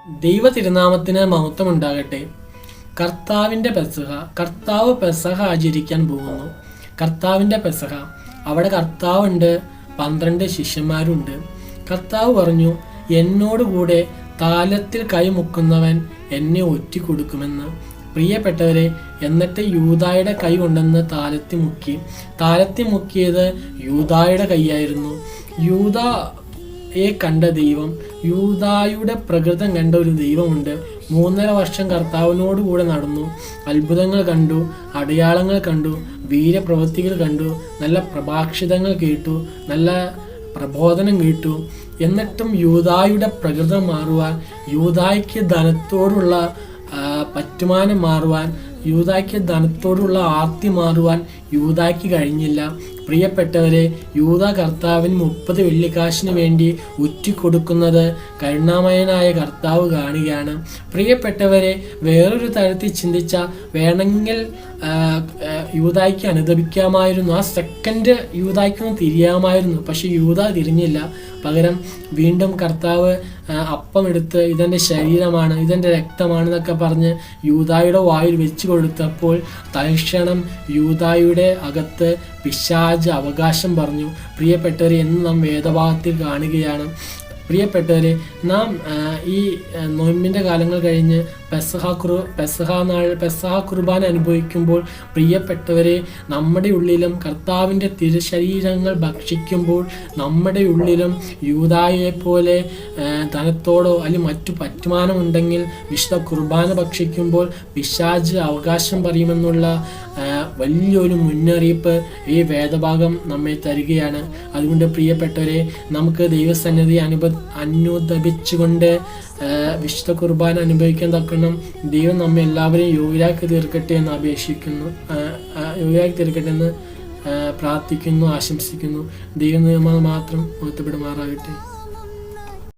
ദൈവ തിരുനാമത്തിന് മഹത്വമുണ്ടാകട്ടെ. കർത്താവിൻ്റെ പെസഹ. കർത്താവ് പെസഹ ആചരിക്കാൻ പോകുന്നു. കർത്താവിൻ്റെ പെസഹ. അവിടെ കർത്താവുണ്ട്, 12 ശിഷ്യന്മാരുണ്ട്. കർത്താവ് പറഞ്ഞു, എന്നോടുകൂടെ താലത്തിൽ കൈമുക്കുന്നവൻ എന്നെ ഒറ്റിക്കൊടുക്കുമെന്ന്. പ്രിയപ്പെട്ടവരെ, എന്നിട്ട് യൂദായുടെ കൈ കൊണ്ടെന്ന് താലത്തി മുക്കി. താലത്തി മുക്കിയത് യൂദായുടെ കൈയായിരുന്നു. യൂദായെ കണ്ട ദൈവം, യൂദായുടെ പ്രകൃതം കണ്ട ഒരു ദൈവമുണ്ട്. 3.5 വർഷം കർത്താവിനോട് കൂടെ നടന്നു. അത്ഭുതങ്ങൾ കണ്ടു, അടയാളങ്ങൾ കണ്ടു, വീരപ്രവൃത്തികൾ കണ്ടു, നല്ല പ്രഭാഷിതങ്ങൾ കേട്ടു, നല്ല പ്രബോധനം കേട്ടു. എന്നിട്ടും യൂദായുടെ പ്രകൃതം മാറുവാൻ, യൂദായ്ക്ക് ധനത്തോടുള്ള പറ്റുമാനം മാറുവാൻ, യൂദായ്ക്ക് ധനത്തോടുള്ള ആർത്തി മാറുവാൻ യൂദായ്ക്ക് കഴിഞ്ഞില്ല. പ്രിയപ്പെട്ടവരെ, യൂദ കർത്താവിന് 30 വെള്ളിക്കാശിന് വേണ്ടി ഉറ്റിക്കൊടുക്കുന്നത് കരുണാമയനായ കർത്താവ് കാണുകയാണ്. പ്രിയപ്പെട്ടവരെ, വേറൊരു തരത്തിൽ ചിന്തിച്ച വേണമെങ്കിൽ യൂദായ്ക്ക് അനുദപിക്കാമായിരുന്നു. ആ സെക്കൻഡ് യൂദായ്ക്കൊന്ന് തിരിയാമായിരുന്നു. പക്ഷെ യൂദ തിരിഞ്ഞില്ല. പകരം വീണ്ടും കർത്താവ് അപ്പമെടുത്ത് ഇതെൻ്റെ ശരീരമാണ്, ഇതെൻ്റെ രക്തമാണെന്നൊക്കെ പറഞ്ഞ് യൂദായുടെ വായിൽ വെച്ച് കൊടുത്തപ്പോൾ തൽക്ഷണം യൂദായുടെ അകത്ത് പിശാച് അവകാശം പറഞ്ഞു. പ്രിയപ്പെട്ടവരെ, എന്ന് നാം വേദഭാഗത്തിൽ കാണുകയാണ്. പ്രിയപ്പെട്ടവരെ, നാം ഈ നോയമ്പിൻ്റെ കാലങ്ങൾ കഴിഞ്ഞ് പെസഹ കുർബാന അനുഭവിക്കുമ്പോൾ, പ്രിയപ്പെട്ടവരെ, നമ്മുടെ ഉള്ളിലും കർത്താവിൻ്റെ തിരുശരീരങ്ങൾ ഭക്ഷിക്കുമ്പോൾ നമ്മുടെ ഉള്ളിലും യൂദായെ പോലെ ധനത്തോടോ അല്ലെങ്കിൽ മറ്റു പറ്റുമാനമുണ്ടെങ്കിൽ വിശുദ്ധ കുർബാന ഭക്ഷിക്കുമ്പോൾ പിശാച് അവകാശം പറയുമെന്നുള്ള വലിയൊരു മുന്നറിയിപ്പ് ഈ വേദഭാഗം നമ്മെ തരികയാണ്. അതുകൊണ്ട് പ്രിയപ്പെട്ടവരെ, നമുക്ക് ദൈവസന്നിധി അനുദപിച്ചുകൊണ്ട് വിശുദ്ധ കുർബാന അനുഭവിക്കാൻ തക്കണം ദൈവം നമ്മെ എല്ലാവരെയും യോഗ്യരാക്കി തീർക്കട്ടെ എന്ന് പ്രാർത്ഥിക്കുന്നു, ആശംസിക്കുന്നു. ദൈവനിയമം മാത്രം മഹത്വപ്പെടുമാറാകട്ടെ.